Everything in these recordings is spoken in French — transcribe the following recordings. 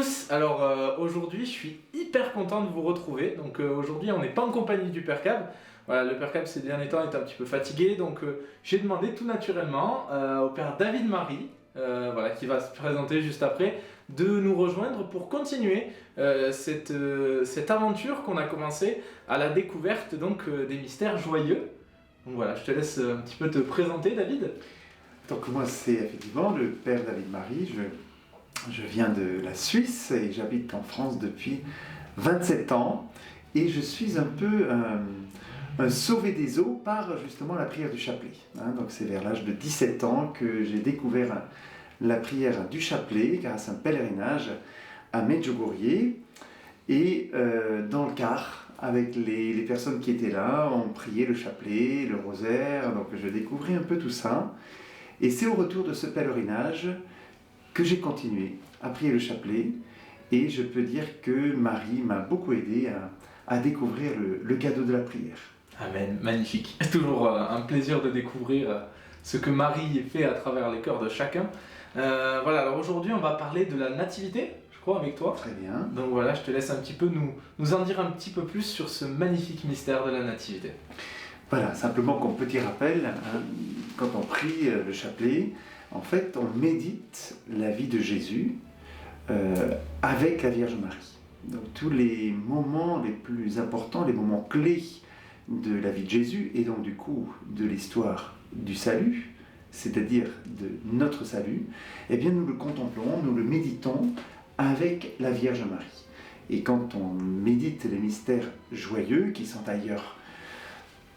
tous, alors aujourd'hui je suis hyper content de vous retrouver, donc aujourd'hui on n'est pas en compagnie du Père Cab. Voilà, le Père Cab ces derniers temps est un petit peu fatigué, donc j'ai demandé tout naturellement au Père David Marie, voilà, qui va se présenter juste après, de nous rejoindre pour continuer cette aventure qu'on a commencée à la découverte donc, des mystères joyeux. Donc voilà, je te laisse un petit peu te présenter David. Donc moi c'est effectivement le Père David Marie, je viens de la Suisse et j'habite en France depuis 27 ans et je suis un peu un sauvé des eaux par justement la prière du chapelet. Donc c'est vers l'âge de 17 ans que j'ai découvert la prière du chapelet grâce à un pèlerinage à Medjugorje et dans le car avec les personnes qui étaient là, on priait le chapelet, le rosaire, donc je découvris un peu tout ça. Et c'est au retour de ce pèlerinage que j'ai continué à prier le chapelet et je peux dire que Marie m'a beaucoup aidé à découvrir le cadeau de la prière. Amen, magnifique. C'est toujours un plaisir de découvrir ce que Marie fait à travers les cœurs de chacun. Voilà, alors aujourd'hui on va parler de la nativité, je crois, avec toi. Très bien. Donc voilà, je te laisse un petit peu nous en dire un petit peu plus sur ce magnifique mystère de la nativité. Voilà, simplement comme petit rappel, quand on prie le chapelet, en fait, on médite la vie de Jésus avec la Vierge Marie. Donc tous les moments les plus importants, les moments clés de la vie de Jésus et donc du coup de l'histoire du salut, c'est-à-dire de notre salut, eh bien nous le contemplons, nous le méditons avec la Vierge Marie. Et quand on médite les mystères joyeux, qui sont d'ailleurs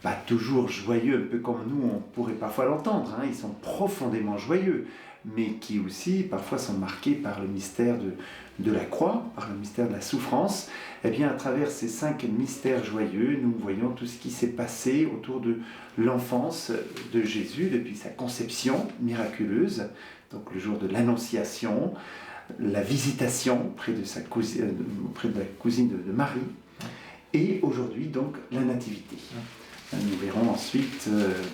pas toujours joyeux, un peu comme nous on pourrait parfois l'entendre, ils sont profondément joyeux, mais qui aussi parfois sont marqués par le mystère de la croix, par le mystère de la souffrance. Eh bien à travers ces 5 mystères joyeux, nous voyons tout ce qui s'est passé autour de l'enfance de Jésus depuis sa conception miraculeuse, donc le jour de l'Annonciation, la visitation auprès de la cousine de Marie, et aujourd'hui donc la Nativité. Nous verrons ensuite,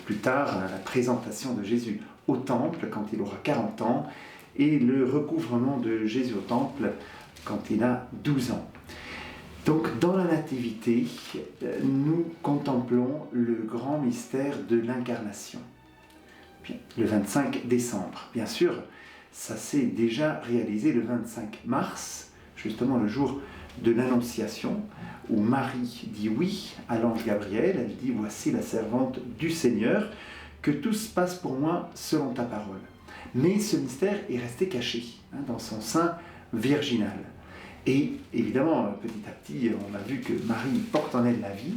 plus tard, la présentation de Jésus au temple quand il aura 40 ans et le recouvrement de Jésus au temple quand il a 12 ans. Donc, dans la Nativité, nous contemplons le grand mystère de l'incarnation. Le 25 décembre, bien sûr, ça s'est déjà réalisé le 25 mars, justement le jour de l'Annonciation, où Marie dit oui à l'ange Gabriel, elle dit « Voici la servante du Seigneur, que tout se passe pour moi selon ta parole. » Mais ce mystère est resté caché dans son sein virginal. Et évidemment, petit à petit, on a vu que Marie porte en elle la vie,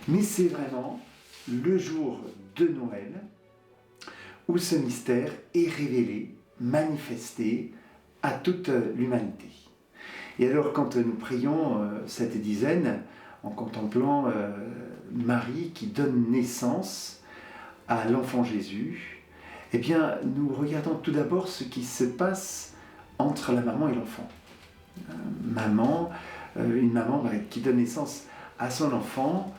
mais c'est vraiment le jour de Noël où ce mystère est révélé, manifesté à toute l'humanité. Et alors quand nous prions cette dizaine, en contemplant Marie qui donne naissance à l'enfant Jésus, eh bien nous regardons tout d'abord ce qui se passe entre la maman et l'enfant. Une maman qui donne naissance à son enfant,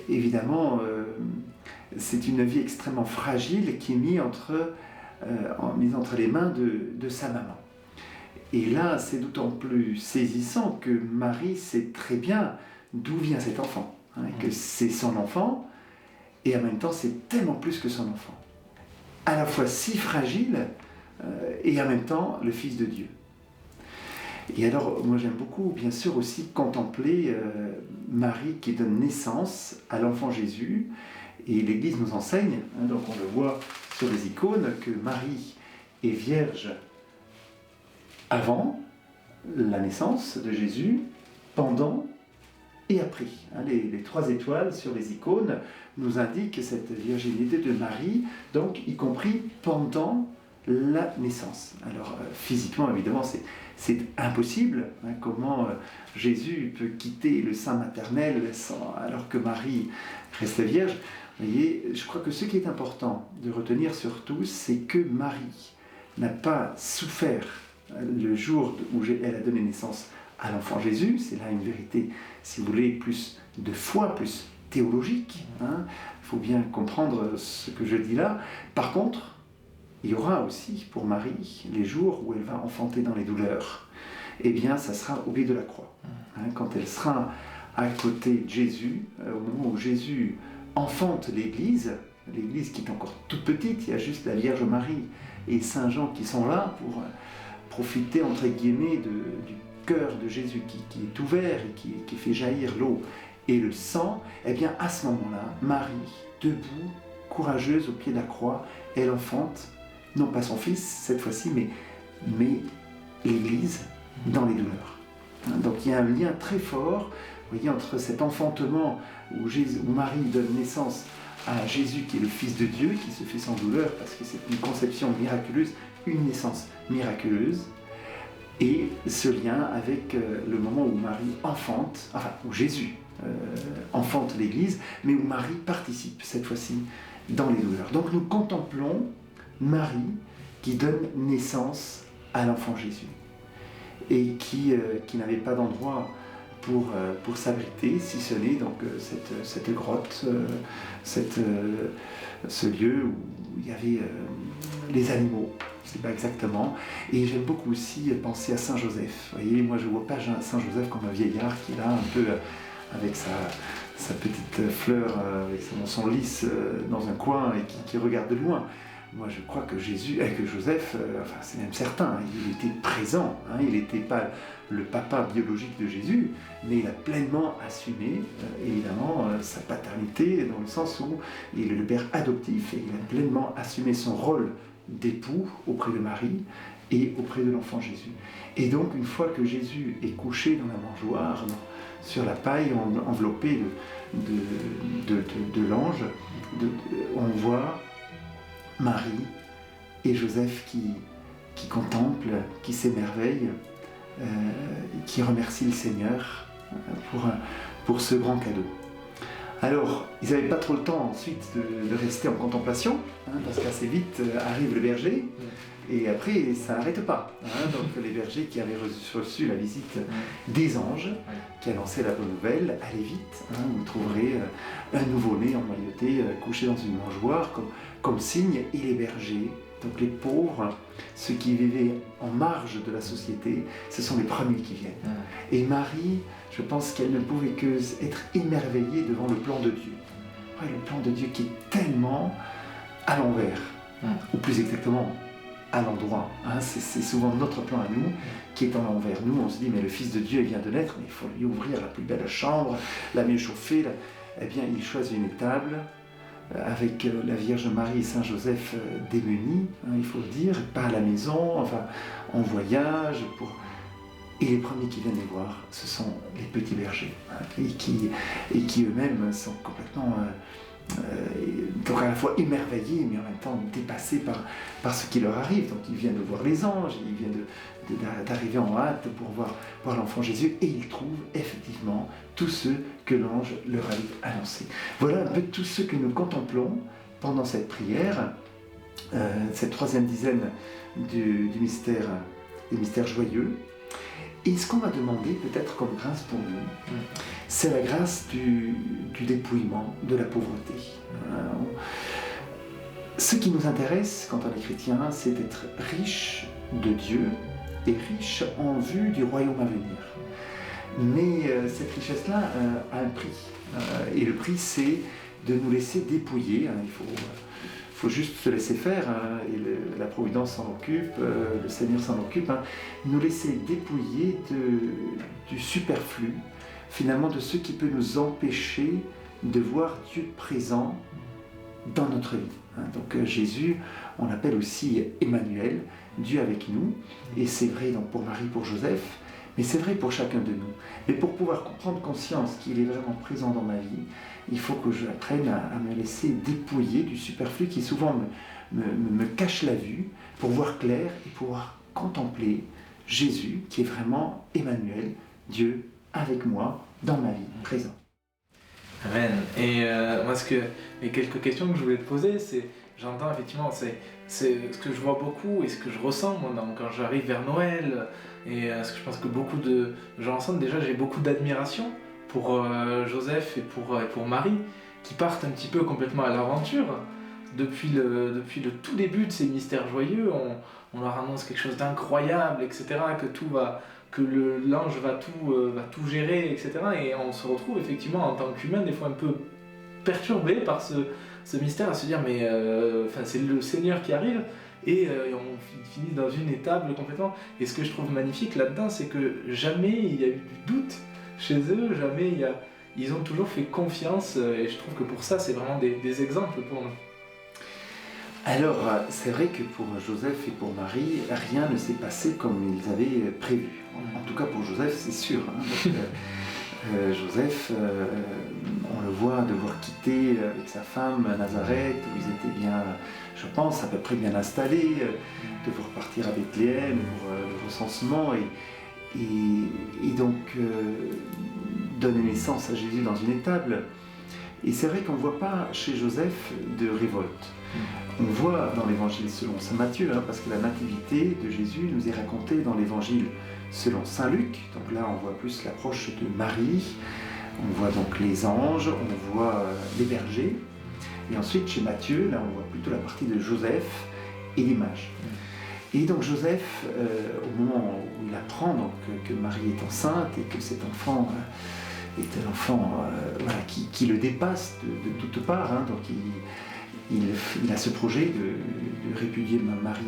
évidemment c'est une vie extrêmement fragile qui est mise entre les mains de sa maman. Et là, c'est d'autant plus saisissant que Marie sait très bien d'où vient cet enfant, que c'est son enfant, et en même temps, c'est tellement plus que son enfant. À la fois si fragile, et en même temps, le Fils de Dieu. Et alors, moi j'aime beaucoup, bien sûr, aussi contempler Marie qui donne naissance à l'enfant Jésus, et l'Église nous enseigne, donc on le voit sur les icônes, que Marie est vierge avant la naissance de Jésus, pendant et après. Les 3 étoiles sur les icônes nous indiquent cette virginité de Marie, donc y compris pendant la naissance. Alors physiquement, évidemment, c'est impossible. Comment Jésus peut quitter le sein maternel alors que Marie reste vierge? Vous voyez, je crois que ce qui est important de retenir surtout, c'est que Marie n'a pas souffert le jour où elle a donné naissance à l'enfant Jésus. C'est là une vérité, si vous voulez, plus de foi, plus théologique. Il faut bien comprendre ce que je dis là. Par contre, il y aura aussi pour Marie les jours où elle va enfanter dans les douleurs. Eh bien, ça sera au pied de la croix. Quand elle sera à côté de Jésus, au moment où Jésus enfante l'Église qui est encore toute petite, il y a juste la Vierge Marie et Saint Jean qui sont là pour profiter, entre guillemets, du cœur de Jésus qui est ouvert et qui fait jaillir l'eau et le sang. Eh bien, à ce moment-là, Marie, debout, courageuse au pied de la croix, elle enfante, non pas son fils cette fois-ci, mais l'Église dans les douleurs. Donc il y a un lien très fort, vous voyez, entre cet enfantement où Marie donne naissance à Jésus qui est le Fils de Dieu, qui se fait sans douleur parce que c'est une conception miraculeuse, une naissance miraculeuse, et ce lien avec le moment où Marie enfante, enfin où Jésus enfante l'Église, mais où Marie participe cette fois-ci dans les douleurs. Donc nous contemplons Marie qui donne naissance à l'enfant Jésus et qui n'avait pas d'endroit pour s'abriter, si ce n'est donc cette grotte, ce lieu où il y avait les animaux, je ne sais pas exactement. Et j'aime beaucoup aussi penser à Saint Joseph. Vous voyez, moi je ne vois pas Saint Joseph comme un vieillard qui est là un peu avec sa petite fleur, avec son lys dans un coin et qui regarde de loin. Moi, je crois que Joseph, enfin c'est même certain, il était présent, il n'était pas le papa biologique de Jésus, mais il a pleinement assumé, évidemment, sa paternité, dans le sens où il est le père adoptif, et il a pleinement assumé son rôle d'époux auprès de Marie et auprès de l'enfant Jésus. Et donc, une fois que Jésus est couché dans la mangeoire, sur la paille enveloppée de l'ange, on voit Marie et Joseph qui contemplent, qui s'émerveillent, qui remercient le Seigneur pour ce grand cadeau. Alors, ils n'avaient pas trop le temps ensuite de rester en contemplation, parce qu'assez vite arrive le berger, et après ça n'arrête pas. Donc les bergers qui avaient reçu la visite des anges, qui annonçaient la bonne nouvelle, allez vite, vous trouverez un nouveau-né emmailloté, couché dans une mangeoire, comme signe, et les bergers, donc les pauvres, ceux qui vivaient en marge de la société, ce sont les premiers qui viennent. Et Marie, je pense qu'elle ne pouvait que être émerveillée devant le plan de Dieu. Le plan de Dieu qui est tellement à l'envers, ou plus exactement à l'endroit. C'est souvent notre plan à nous qui est à l'envers. Nous, on se dit, mais le Fils de Dieu vient de naître, mais il faut lui ouvrir la plus belle chambre, la mieux chauffée. Eh bien, il choisit une étable avec la Vierge Marie et Saint Joseph démunis, il faut le dire, pas à la maison, enfin en voyage. Et les premiers qui viennent les voir, ce sont les petits bergers, et qui eux-mêmes sont complètement donc à la fois émerveillés, mais en même temps dépassés par ce qui leur arrive. Donc ils viennent de voir les anges, ils viennent d'arriver en hâte pour voir l'enfant Jésus, et ils trouvent effectivement tous ceux que l'ange leur avait annoncés. Voilà un peu tous ceux que nous contemplons pendant cette prière, cette troisième dizaine du mystère, des mystères joyeux. Et ce qu'on va demander peut-être comme grâce pour nous, c'est la grâce du dépouillement, de la pauvreté. Ce qui nous intéresse quand on est chrétien, c'est d'être riche de Dieu et riche en vue du royaume à venir. Mais cette richesse-là a un prix. Et le prix, c'est de nous laisser dépouiller. Il faut juste se laisser faire, et la Providence s'en occupe, le Seigneur s'en occupe, nous laisser dépouiller du superflu, finalement de ce qui peut nous empêcher de voir Dieu présent dans notre vie. Donc Jésus, on l'appelle aussi Emmanuel, Dieu avec nous, et c'est vrai donc pour Marie, pour Joseph, mais c'est vrai pour chacun de nous. Mais pour pouvoir prendre conscience qu'il est vraiment présent dans ma vie, il faut que j'apprenne à me laisser dépouiller du superflu qui souvent me cache la vue, pour voir clair et pouvoir contempler Jésus qui est vraiment Emmanuel, Dieu avec moi dans ma vie, présent. Amen. Et moi, les quelques questions que je voulais te poser, j'entends effectivement, c'est ce que je vois beaucoup et ce que je ressens moi, quand j'arrive vers Noël, et ce que je pense que beaucoup de gens ressentent. Déjà, j'ai beaucoup d'admiration pour Joseph et pour Marie, qui partent un petit peu complètement à l'aventure depuis le tout début de ces mystères joyeux, on leur annonce quelque chose d'incroyable, etc., que l'ange va tout gérer, etc. Et on se retrouve effectivement en tant qu'humain des fois un peu perturbé par ce mystère, à se dire mais c'est le Seigneur qui arrive, et on finit dans une étable complètement. Et ce que je trouve magnifique là-dedans, c'est que jamais il y a eu du doute chez eux, jamais ils ont toujours fait confiance, et je trouve que pour ça c'est vraiment des exemples pour nous. Alors, c'est vrai que pour Joseph et pour Marie, rien ne s'est passé comme ils avaient prévu. En tout cas pour Joseph, c'est sûr. Donc, Joseph, on le voit devoir quitter avec sa femme Nazareth, où ils étaient bien, je pense, à peu près bien installés, devoir partir à Bethléem pour le recensement, et donc donner naissance à Jésus dans une étable. Et c'est vrai qu'on ne voit pas chez Joseph de révolte. On voit dans l'évangile selon saint Matthieu, parce que la nativité de Jésus nous est racontée dans l'évangile selon saint Luc. Donc là, on voit plus l'approche de Marie, on voit donc les anges, on voit les bergers. Et ensuite, chez Matthieu, là, on voit plutôt la partie de Joseph et les mages. Et donc Joseph, au moment où il apprend donc, que Marie est enceinte et que cet enfant est un enfant qui le dépasse de toutes parts, donc il a ce projet de répudier Marie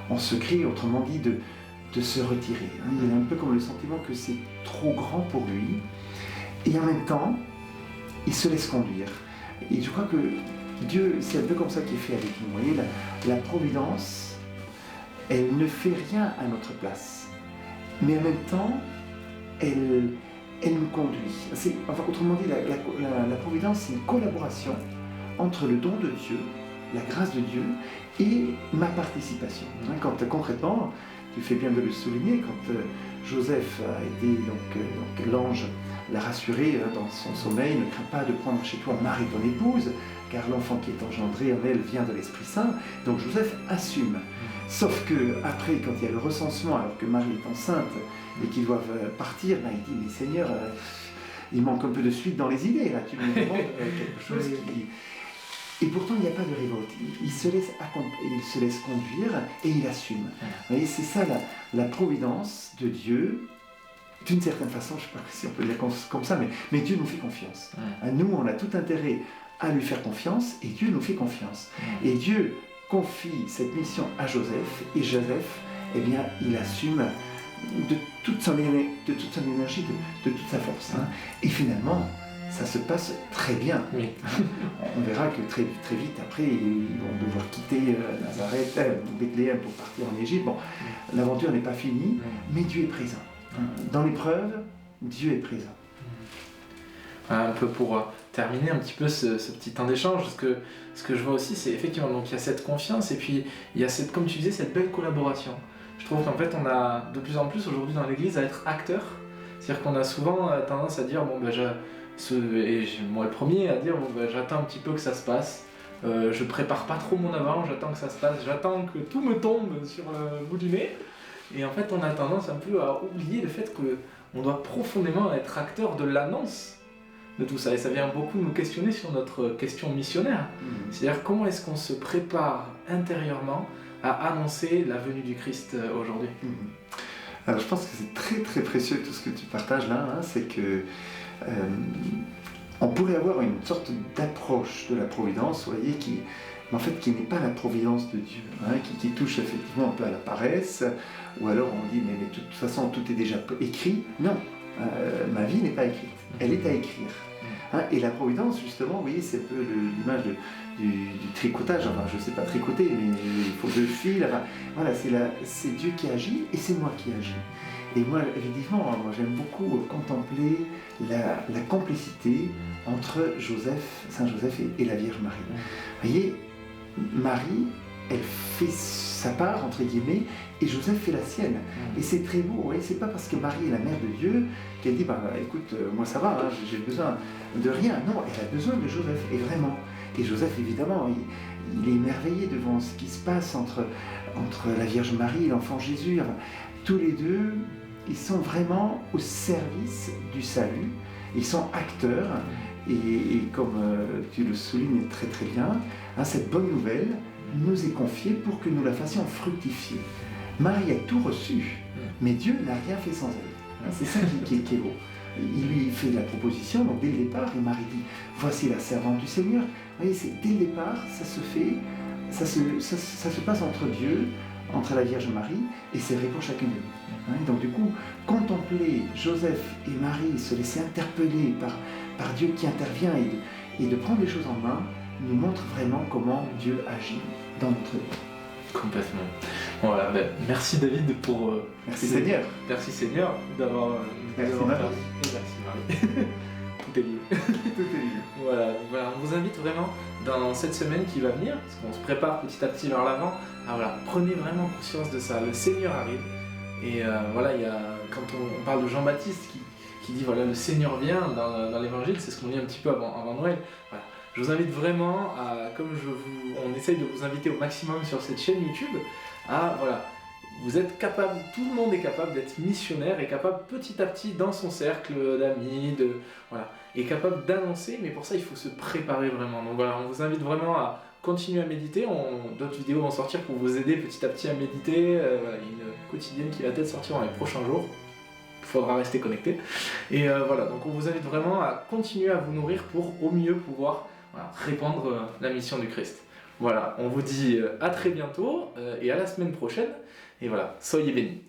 en secret, autrement dit de se retirer. Il a un peu comme le sentiment que c'est trop grand pour lui, et en même temps, il se laisse conduire. Et je crois que Dieu, c'est un peu comme ça qu'il fait avec nous. Vous voyez, la providence, elle ne fait rien à notre place, mais en même temps, elle nous conduit. Autrement dit, la providence, c'est une collaboration entre le don de Dieu, la grâce de Dieu, et ma participation. Quand concrètement, tu fais bien de le souligner, quand Joseph a été, donc l'ange l'a rassuré dans son sommeil, ne crains pas de prendre chez toi Marie ton épouse, car l'enfant qui est engendré en elle vient de l'Esprit Saint. Donc Joseph assume. Sauf que après, quand il y a le recensement, alors que Marie est enceinte et qu'ils doivent partir, il dit, mais Seigneur, il manque un peu de suite dans les idées, là, tu me demandes quelque chose qui... Et pourtant, il n'y a pas de révolte. Il se laisse conduire et il assume. Vous voyez, c'est ça la providence de Dieu. D'une certaine façon, je ne sais pas si on peut le dire comme ça, mais Dieu nous fait confiance. Nous, on a tout intérêt à lui faire confiance, et Dieu nous fait confiance. Et Dieu confie cette mission à Joseph, et Joseph, eh bien, il assume de toute son énergie, de toute sa force. Et finalement, ça se passe très bien. Oui. On verra que très, très vite après, ils vont devoir quitter Bethléem pour partir en Égypte. Bon, l'aventure n'est pas finie, mais Dieu est présent. Dans l'épreuve, Dieu est présent. Un peu pour terminer un petit peu ce petit temps d'échange, ce que je vois aussi, c'est effectivement, donc il y a cette confiance, et puis il y a cette, comme tu disais, cette belle collaboration. Je trouve qu'en fait, on a de plus en plus aujourd'hui dans l'Église à être acteur. C'est-à-dire qu'on a souvent tendance à dire, et moi le premier à dire, j'attends un petit peu que ça se passe, je prépare pas trop mon avant, j'attends que ça se passe, j'attends que tout me tombe sur le bout du nez. Et en fait, on a tendance un peu à oublier le fait qu'on doit profondément être acteur de l'annonce de tout ça. Et ça vient beaucoup nous questionner sur notre question missionnaire. C'est-à-dire, comment est-ce qu'on se prépare intérieurement à annoncer la venue du Christ aujourd'hui. Alors, je pense que c'est très très précieux tout ce que tu partages là, c'est que on pourrait avoir une sorte d'approche de la providence, vous voyez, qui n'est pas la providence de Dieu, qui touche effectivement un peu à la paresse, ou alors on dit mais de toute façon tout est déjà écrit. Non, ma vie n'est pas écrite, elle est à écrire. Et la providence, justement, vous voyez, c'est un peu l'image du tricotage. Enfin, je ne sais pas tricoter, mais il faut 2 fils. Enfin, voilà, c'est Dieu qui agit et c'est moi qui agis. Et moi, effectivement, j'aime beaucoup contempler la complicité entre Saint Joseph et la Vierge Marie. Vous voyez, Marie, elle fait sa part, entre guillemets, et Joseph fait la sienne. Et c'est très beau, vous voyez, c'est pas parce que Marie est la mère de Dieu qu'elle dit, écoute, moi ça va, j'ai besoin de rien. Non, elle a besoin de Joseph, et vraiment. Et Joseph, évidemment, il est émerveillé devant ce qui se passe entre la Vierge Marie et l'enfant Jésus. Enfin, tous les deux, ils sont vraiment au service du salut, ils sont acteurs, et comme tu le soulignes très très bien, hein, cette bonne nouvelle nous est confiée pour que nous la fassions fructifier. Marie a tout reçu, mais Dieu n'a rien fait sans elle. Hein, c'est ça qui est beau. Il lui fait la proposition, donc dès le départ, et Marie dit « Voici la servante du Seigneur ». Vous voyez, dès le départ, ça se passe entre Dieu, entre la Vierge Marie, et c'est vrai pour chacun de nous. Hein, donc du coup, contempler Joseph et Marie, se laisser interpeller par Dieu qui intervient et de prendre les choses en main, nous montre vraiment comment Dieu agit dans notre vie. Complètement. Voilà, ben, merci David pour... merci Seigneur. Merci Seigneur d'avoir... merci Marie. Et merci Marie. Tout est lié. Tout est lié. Voilà, on vous invite vraiment dans cette semaine qui va venir, parce qu'on se prépare petit à petit vers l'avant, voilà, prenez vraiment conscience de ça, le Seigneur arrive. Et voilà, quand on parle de Jean-Baptiste qui dit voilà, le Seigneur vient dans l'évangile, c'est ce qu'on lit un petit peu avant Noël. Voilà. Je vous invite vraiment à, on essaye de vous inviter au maximum sur cette chaîne YouTube, voilà, vous êtes capable, tout le monde est capable d'être missionnaire, est capable petit à petit dans son cercle d'amis, voilà, est capable d'annoncer, mais pour ça il faut se préparer vraiment. Donc voilà, on vous invite vraiment à continuer à méditer, d'autres vidéos vont sortir pour vous aider petit à petit à méditer, voilà, il y a une quotidienne qui va peut-être sortir dans les prochains jours. Il faudra rester connecté. Et voilà, donc on vous invite vraiment à continuer à vous nourrir pour au mieux pouvoir répandre la mission du Christ. Voilà, on vous dit à très bientôt et à la semaine prochaine. Et voilà, soyez bénis.